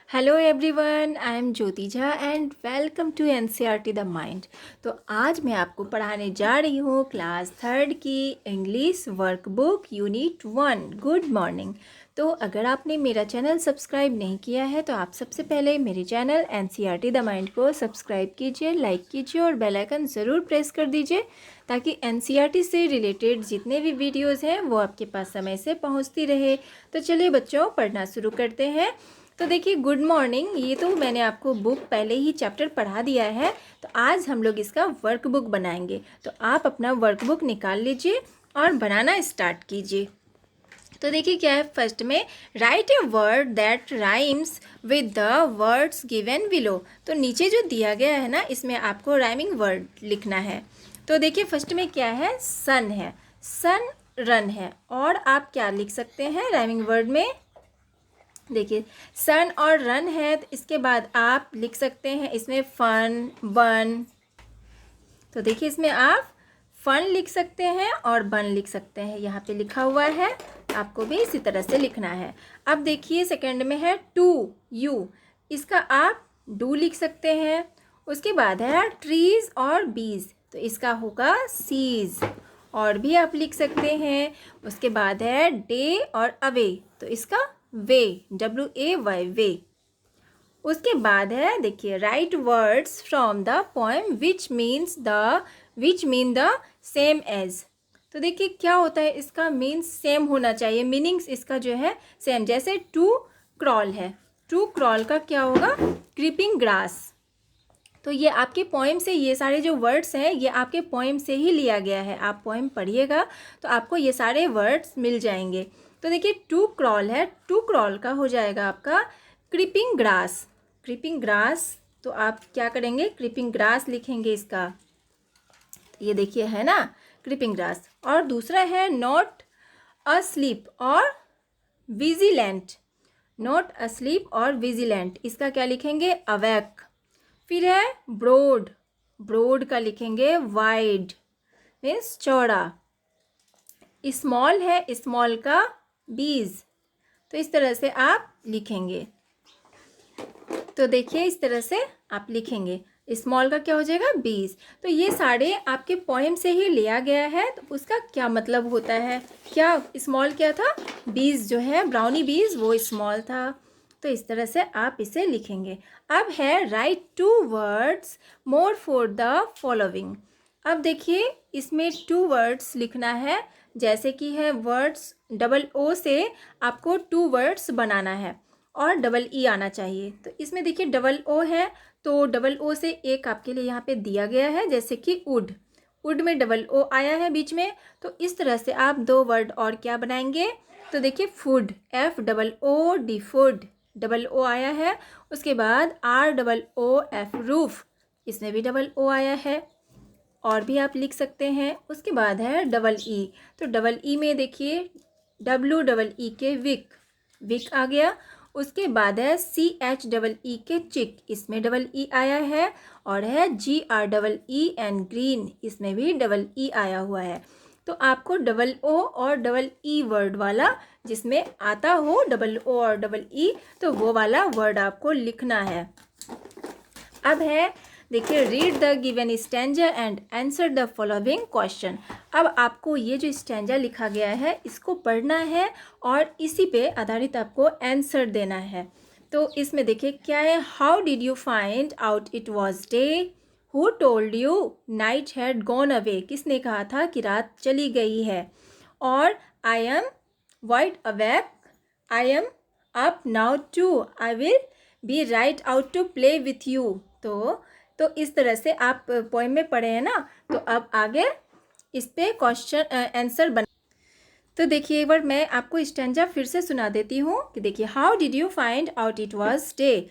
Hello everyone, I am Jyoti Jha and welcome to NCERT the mind. तो आज मैं आपको पढ़ाने जा रही हूँ क्लास थर्ड की English workbook unit 1 good morning. तो अगर आपने मेरा चैनल सब्सक्राइब नहीं किया है तो आप सबसे पहले मेरे चैनल एनसीईआरटी द माइंड को सब्सक्राइब कीजिए, लाइक कीजिए और बेल आइकन ज़रूर प्रेस कर दीजिए ताकि एनसीईआरटी से रिलेटेड जितने भी वीडियोज़ हैं वो आपके पास समय से पहुँचती रहे। तो चलिए बच्चों, पढ़ना शुरू करते हैं। तो देखिए, गुड मॉर्निंग ये तो मैंने आपको बुक पहले ही चैप्टर पढ़ा दिया है। तो आज हम लोग इसका वर्कबुक बनाएंगे। तो आप अपना वर्कबुक निकाल लीजिए और बनाना स्टार्ट कीजिए। तो देखिए क्या है, फर्स्ट में right a word that rhymes with the words given below. तो नीचे जो दिया गया है ना, इसमें आपको राइमिंग वर्ड लिखना है। तो देखिए फर्स्ट में क्या है, सन है, सन रन है। और आप क्या लिख सकते हैं राइमिंग वर्ड में, देखिए सन और रन है। तो इसके बाद आप लिख सकते हैं इसमें फन बन। तो देखिए इसमें आप फन लिख सकते हैं और बन लिख सकते हैं, यहाँ पे लिखा हुआ है, आपको भी इसी तरह से लिखना है। अब देखिए सेकंड में है टू यू, इसका आप डू लिख सकते हैं। उसके बाद है ट्रीज और बीज, तो इसका होगा सीज, और भी आप लिख सकते हैं। उसके बाद है डे और अवे, तो इसका वे, WAY वे। उसके बाद है देखिए write words from the poem which mean the same as. तो देखिए क्या होता है, इसका मीन्स सेम होना चाहिए, मीनिंग्स इसका जो है सेम। जैसे टू क्रॉल है, टू क्रॉल का क्या होगा, क्रीपिंग ग्रास। तो ये आपके पोएम से, ये सारे जो वर्ड्स हैं ये आपके पोएम से ही लिया गया है। आप पोएम पढ़िएगा तो आपको ये सारे वर्ड्स मिल जाएंगे। तो देखिए टू क्रॉल है, टू क्रॉल का हो जाएगा आपका क्रीपिंग ग्रास, क्रीपिंग ग्रास। तो आप क्या करेंगे, क्रीपिंग ग्रास लिखेंगे इसका। ये देखिए है ना क्रीपिंग ग्रास। और दूसरा है नॉट अस्लीप और विजिलेंट, नॉट अस्लीप और विजिलेंट, इसका क्या लिखेंगे, अवेक। फिर है ब्रोड, ब्रोड का लिखेंगे वाइड, मीन्स चौड़ा। स्मॉल है, स्मॉल का बीज। तो इस तरह से आप लिखेंगे। तो देखिए इस तरह से आप लिखेंगे, स्मॉल का क्या हो जाएगा, बीज। तो ये सारे आपके पोएम से ही लिया गया है। तो उसका क्या मतलब होता है, क्या स्मॉल क्या था, बीज जो है ब्राउनी बीज वो स्मॉल था। तो इस तरह से आप इसे लिखेंगे। अब है write two words more for the following. अब देखिए इसमें टू वर्ड्स लिखना है, जैसे कि है वर्ड्स O से आपको टू वर्ड्स बनाना है और E आना चाहिए। तो इसमें देखिए O है, तो O से एक आपके लिए यहाँ पे दिया गया है, जैसे कि वुड, वुड में O आया है बीच में। तो इस तरह से आप दो वर्ड और क्या बनाएंगे, तो देखिए फूड, FOOD फूड, O आया है। उसके बाद ROOF रूफ, इसमें भी O आया है, और भी आप लिख सकते हैं। उसके बाद है E, तो E में देखिए WEE के विक, विक आ गया। उसके बाद है CHEE के चिक, इसमें E आया है। और है GREEN ग्रीन, इसमें भी E आया हुआ है। तो आपको O और E वर्ड वाला, जिसमें आता हो O और E, तो वो वाला वर्ड आपको लिखना है। अब है देखिए read the given stanza and answer the following question. अब आपको ये जो स्टैंजा लिखा गया है इसको पढ़ना है और इसी पे आधारित आपको आंसर देना है। तो इसमें देखिए क्या है, how did you find out it was day, who told you night had gone away, किसने कहा था कि रात चली गई है। और I am wide awake, I am up now too, I will be right out to play with you. तो इस तरह से आप पोएम में पढ़े हैं ना, तो अब आगे इस पे क्वेश्चन आंसर बना। तो देखिए एक बार मैं आपको स्टैंजा फिर से सुना देती हूँ कि देखिए how did you find out it was day,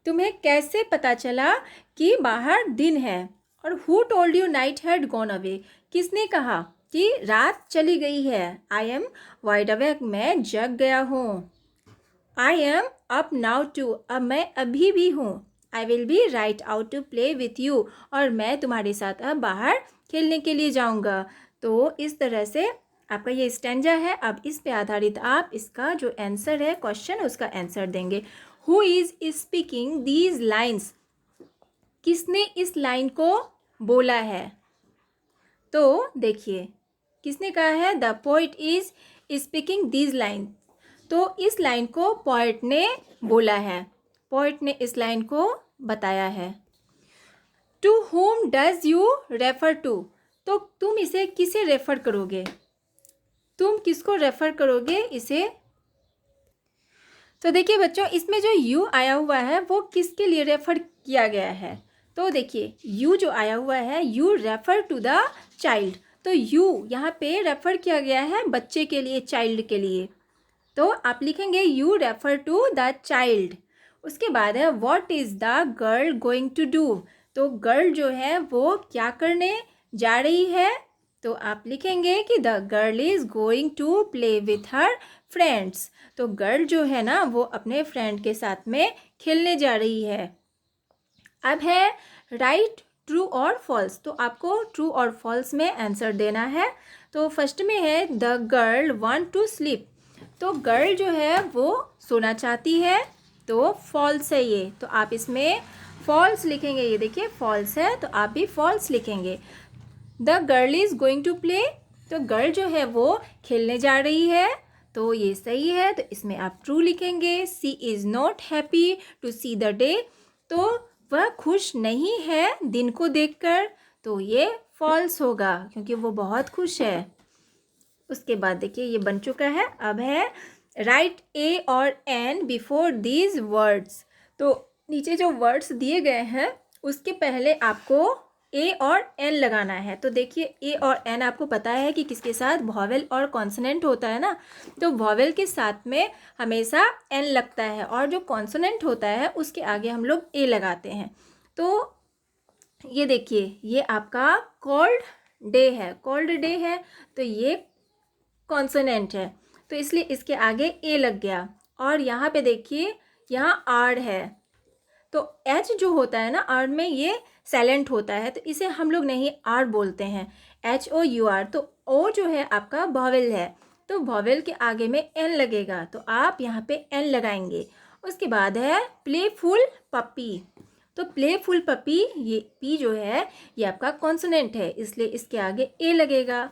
तुम्हें कैसे पता चला कि बाहर दिन है। और who told you night had gone away, किसने कहा कि रात चली गई है। आई एम वाइड अवेक, मैं जग गया हूँ। I am up now too, अब मैं अभी भी हूँ। I will be right out to play with you, और मैं तुम्हारे साथ अब बाहर खेलने के लिए जाऊँगा। तो इस तरह से आपका ये स्टैंजा है। अब इस पे आधारित आप इसका जो आंसर है क्वेश्चन, उसका आंसर देंगे। Who is speaking these lines, किसने इस लाइन को बोला है। तो देखिए किसने कहा है, the poet is speaking these line, तो इस लाइन को पोइट ने बोला है, पोइट ने इस लाइन को बताया है। To whom does you refer to, तो तुम इसे किसे रेफर करोगे, तुम किसको रेफर करोगे इसे। तो देखिए बच्चों, इसमें जो यू आया हुआ है वो किसके लिए रेफर किया गया है। तो देखिए यू जो आया हुआ है, you refer to the child, तो यू यहाँ पे रेफर किया गया है बच्चे के लिए, चाइल्ड के लिए। तो आप लिखेंगे you refer to the child. उसके बाद है what is the girl going to do, तो गर्ल जो है वो क्या करने जा रही है। तो आप लिखेंगे कि the girl is going to play with her friends, तो गर्ल जो है ना वो अपने फ्रेंड के साथ में खेलने जा रही है। अब है राइट ट्रू और फॉल्स, तो आपको ट्रू और फॉल्स में आंसर देना है। तो फर्स्ट में है the girl want to sleep, तो गर्ल जो है वो सोना चाहती है, तो फॉल्स है ये, तो आप इसमें फॉल्स लिखेंगे। ये देखिए फॉल्स है, तो आप भी फॉल्स लिखेंगे। The girl is going to play, तो गर्ल जो है वो खेलने जा रही है, तो ये सही है, तो इसमें आप ट्रू लिखेंगे। She is not happy to see the day, तो वह खुश नहीं है दिन को देखकर, तो ये फॉल्स होगा क्योंकि वो बहुत खुश है। उसके बाद देखिए ये बन चुका है। अब है राइट ए और एन बिफोर दीज वर्ड्स, तो नीचे जो वर्ड्स दिए गए हैं उसके पहले आपको ए और एन लगाना है। तो देखिए ए और एन आपको पता है कि किसके साथ वॉवेल और कॉन्सोनेंट होता है ना, तो वॉवेल के साथ में हमेशा एन लगता है और जो कॉन्सोनेंट होता है उसके आगे हम लोग ए लगाते हैं। तो ये देखिए ये आपका कोल्ड डे है, कोल्ड डे है, तो ये कॉन्सोनेंट है, तो इसलिए इसके आगे ए लग गया। और यहाँ पे देखिए यहाँ आर है, तो एच जो होता है ना आर में ये साइलेंट होता है, तो इसे हम लोग नहीं आर बोलते हैं, एच ओ यू आर। तो ओ जो है आपका वॉवेल है, तो वॉवेल के आगे में एन लगेगा, तो आप यहाँ पे एन लगाएंगे। उसके बाद है प्लेफुल पपी, तो प्लेफुल पपी, ये पी जो है ये आपका कॉन्सोनेंट है, इसलिए इसके आगे ए लगेगा।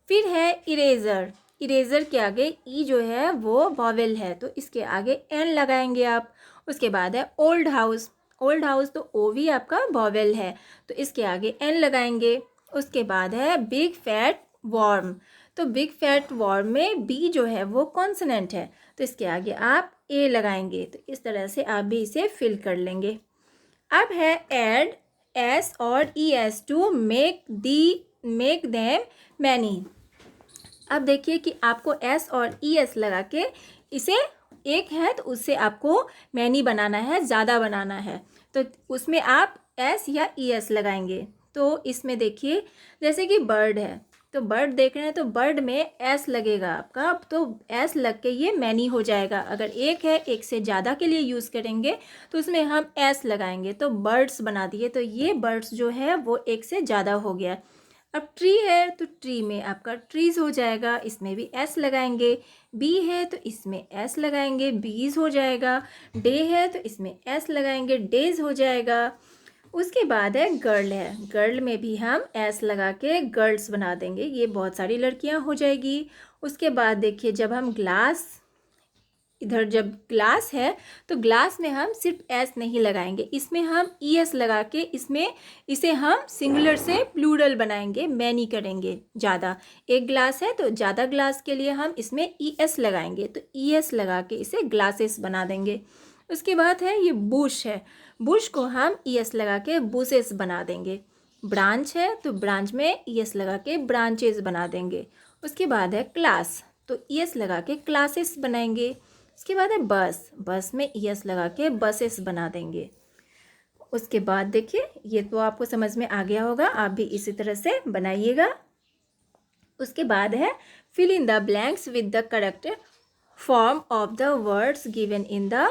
फिर है इरेज़र, इरेज़र के आगे ई जो है वो वॉवेल है, तो इसके आगे एन लगाएंगे आप। उसके बाद है ओल्ड हाउस, ओल्ड हाउस तो ओ भी आपका वॉवेल है, तो इसके आगे एन लगाएंगे। उसके बाद है बिग फैट वॉर्म, तो बिग फैट वॉर्म में बी जो है वो कॉन्सोनेंट है, तो इसके आगे आप ए लगाएंगे। तो इस तरह से आप भी इसे फिल कर लेंगे। अब है एड एस और E S to make them many. अब देखिए कि आपको एस और ई एस लगा के इसे एक है तो उससे आपको मैनी बनाना है, ज़्यादा बनाना है, तो उसमें आप एस या ई एस लगाएंगे। तो इसमें देखिए जैसे कि बर्ड है, तो बर्ड देख रहे हैं तो बर्ड में एस लगेगा आपका, तो एस लग के ये मैनी हो जाएगा। अगर एक है, एक से ज़्यादा के लिए यूज़ करेंगे तो उसमें हम एस लगाएंगे, तो बर्ड्स बना दिए, तो ये बर्ड्स जो है वो एक से ज़्यादा हो गया। अब ट्री है तो ट्री में आपका ट्रीज़ हो जाएगा, इसमें भी एस लगाएंगे। बी है तो इसमें एस लगाएंगे, बीज हो जाएगा। डे है तो इसमें एस लगाएंगे, डेज हो जाएगा। उसके बाद है गर्ल है, गर्ल में भी हम एस लगा के गर्ल्स बना देंगे, ये बहुत सारी लड़कियां हो जाएगी। उसके बाद देखिए जब हम ग्लास, इधर जब ग्लास है तो ग्लास में हम सिर्फ एस नहीं लगाएंगे, इसमें हम ई एस लगा के इसमें इसे हम सिंगुलर से प्लूरल बनाएंगे, मैनी करेंगे। ज़्यादा एक ग्लास है तो ज़्यादा ग्लास के लिए हम इसमें ई एस लगाएंगे, तो ई एस लगा के इसे ग्लासेस बना देंगे। उसके बाद है ये बुश है, बुश को हम ई एस लगा के बुशेस बना देंगे। ब्रांच है तो ब्रांच में ई एस लगा के ब्रांचेस बना देंगे। उसके बाद है क्लास, तो ई एस लगा के क्लासेस बनाएंगे। उसके बाद है बस, बस में ई एस लगा के बसेस बना देंगे। उसके बाद देखिए ये तो आपको समझ में आ गया होगा, आप भी इसी तरह से बनाइएगा। उसके बाद है fill in the blanks with the correct form of the words given in the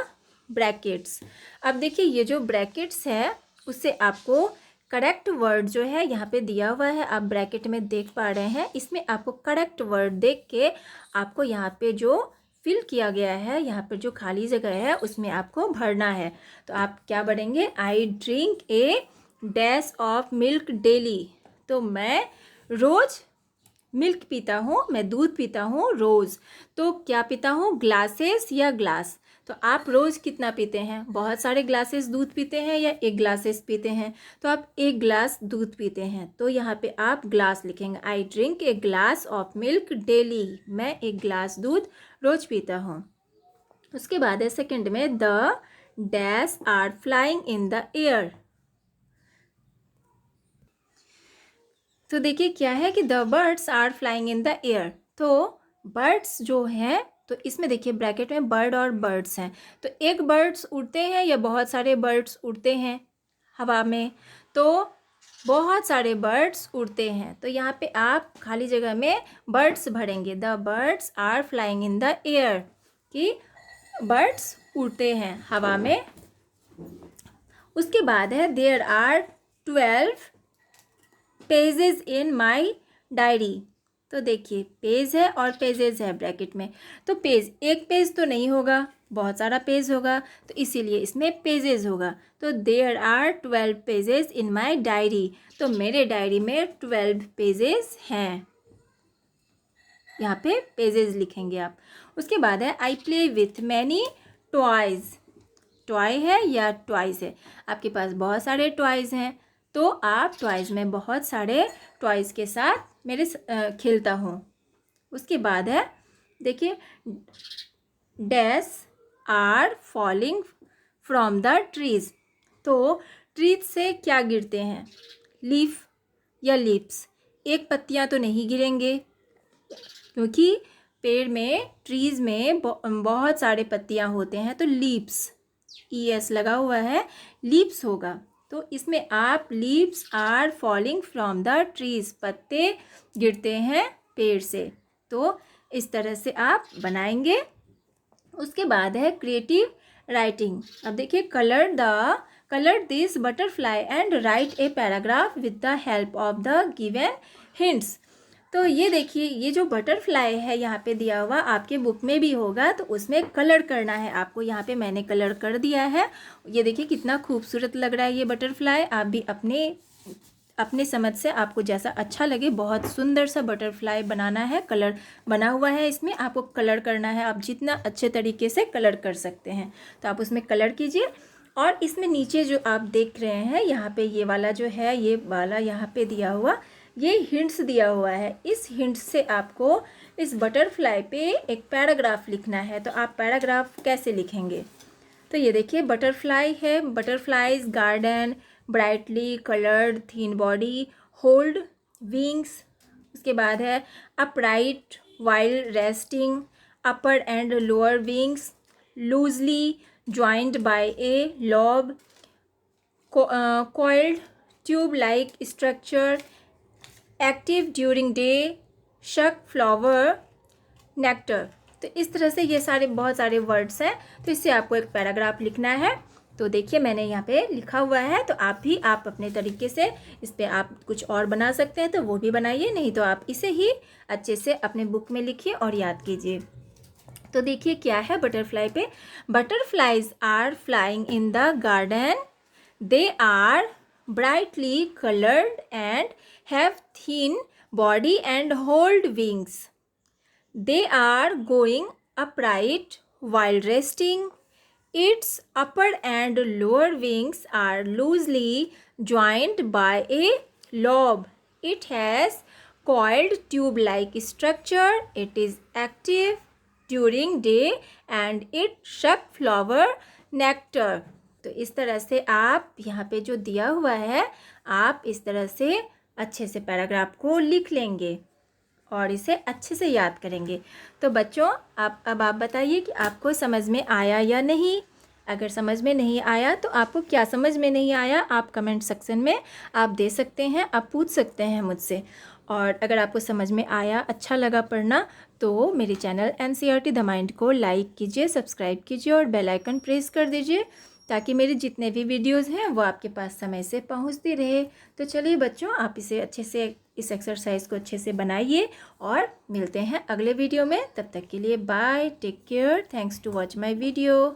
brackets. अब देखिए ये जो ब्रैकेट्स है उससे आपको करेक्ट वर्ड जो है यहाँ पे दिया हुआ है, आप ब्रैकेट में देख पा रहे हैं, इसमें आपको करेक्ट वर्ड देख के आपको यहाँ पे जो फिल किया गया है, यहाँ पर जो खाली जगह है उसमें आपको भरना है। तो आप क्या भरेंगे? I drink A dash of milk daily. तो मैं रोज़ मिल्क पीता हूँ, मैं दूध पीता हूँ रोज़। तो क्या पीता हूँ? ग्लासेस या ग्लास। तो आप रोज़ कितना पीते हैं? बहुत सारे ग्लासेस दूध पीते हैं या एक ग्लासेस पीते हैं? तो आप एक ग्लास दूध पीते हैं, तो यहाँ पे आप ग्लास लिखेंगे। I drink a glass of milk daily. मैं एक ग्लास दूध रोज़ पीता हूँ। उसके बाद है सेकंड में, the dash are flying in the air. तो देखिए क्या है कि the birds are flying in the air. तो बर्ड्स जो हैं, तो इसमें देखिए ब्रैकेट में बर्ड और बर्ड्स हैं। तो एक बर्ड्स उड़ते हैं या बहुत सारे बर्ड्स उड़ते हैं हवा में? तो बहुत सारे बर्ड्स उड़ते हैं। तो यहाँ पे आप खाली जगह में बर्ड्स भरेंगे। The birds are flying in the air, कि बर्ड्स उड़ते हैं हवा में। उसके बाद है, there are 12 pages in my diary. तो देखिए पेज है और पेजेस है ब्रैकेट में। तो पेज, एक पेज तो नहीं होगा, बहुत सारा पेज होगा, तो इसीलिए इसमें पेजेस होगा। तो there are 12 pages in my diary. तो मेरे डायरी में 12 पेजेस हैं। यहाँ पे पेजेस लिखेंगे आप। उसके बाद है, I play with many toys. Toy है या टॉयज़ है? आपके पास बहुत सारे टॉयज़ हैं, तो आप टॉयज़ में बहुत सारे टॉयज़ के साथ मेरे खेलता हूँ। उसके बाद है देखिए, dash are falling from the trees. तो ट्रीज से क्या गिरते हैं? लीफ या लीव्स। एक पत्तियाँ तो नहीं गिरेंगे, क्योंकि पेड़ में, ट्रीज़ में बहुत सारे पत्तियाँ होते हैं, तो लीव्स, ES लगा हुआ है, लीव्स होगा। तो इसमें आप leaves are falling from the trees, पत्ते गिरते हैं पेड़ से। तो इस तरह से आप बनाएंगे। उसके बाद है क्रिएटिव राइटिंग। अब देखिए, colour this butterfly and right a paragraph with the help of the given hints. तो ये देखिए, ये जो बटरफ्लाई है यहाँ पे दिया हुआ, आपके बुक में भी होगा, तो उसमें कलर करना है आपको। यहाँ पे मैंने कलर कर दिया है। ये देखिए कितना खूबसूरत लग रहा है ये बटरफ्लाई। आप भी अपने समझ से, आपको जैसा अच्छा लगे, बहुत सुंदर सा बटरफ्लाई बनाना है। कलर बना हुआ है, इसमें आपको कलर करना है। आप जितना अच्छे तरीके से कलर कर सकते हैं, तो आप उसमें कलर कीजिए। और इसमें नीचे जो आप देख रहे हैं, यहाँ पे ये वाला जो है, ये वाला यहाँ पे दिया हुआ, ये हिंट्स दिया हुआ है। इस हिंट्स से आपको इस बटरफ्लाई पे एक पैराग्राफ लिखना है। तो आप पैराग्राफ कैसे लिखेंगे? तो ये देखिए, बटरफ्लाई है, butterflies garden brightly coloured thin body hold wings. उसके बाद है, upright while resting, upper and lower wings loosely joint by a lobe, coiled tube-like structure, active during day, shuck flower nectar। तो इस तरह से ये सारे बहुत सारे वर्ड्स हैं। तो इससे आपको एक पैराग्राफ लिखना है। तो देखिए मैंने यहाँ पे लिखा हुआ है, तो आप अपने तरीके से इस पर आप कुछ और बना सकते हैं, तो वो भी बनाइए, नहीं तो आप इसे ही अच्छे से अपने बुक में लिखिए और याद कीजिए। तो देखिए क्या है बटरफ्लाई पे, butterflies are flying in the garden, they are brightly colored and have thin body and hold wings. They are going upright while resting. Its upper and lower wings are loosely joined by a lobe. It has coiled tube-like structure. It is active during day and it sucks flower nectar. तो इस तरह से आप यहाँ पे जो दिया हुआ है, आप इस तरह से अच्छे से पैराग्राफ को लिख लेंगे और इसे अच्छे से याद करेंगे। तो बच्चों, अब आप बताइए कि आपको समझ में आया या नहीं। अगर समझ में नहीं आया तो आपको क्या समझ में नहीं आया, आप कमेंट सेक्शन में आप दे सकते हैं, आप पूछ सकते हैं मुझसे। और अगर आपको समझ में आया, अच्छा लगा पढ़ना, तो मेरे चैनल NCERT द माइंड को लाइक कीजिए, सब्सक्राइब कीजिए और बेल आइकन प्रेस कर दीजिए, ताकि मेरे जितने भी वीडियोज़ हैं वो आपके पास समय से पहुंचती रहे। तो चलिए बच्चों, आप इसे अच्छे से इस एक्सरसाइज को अच्छे से बनाइए और मिलते हैं अगले वीडियो में। तब तक के लिए bye, take care, thanks to watch my video.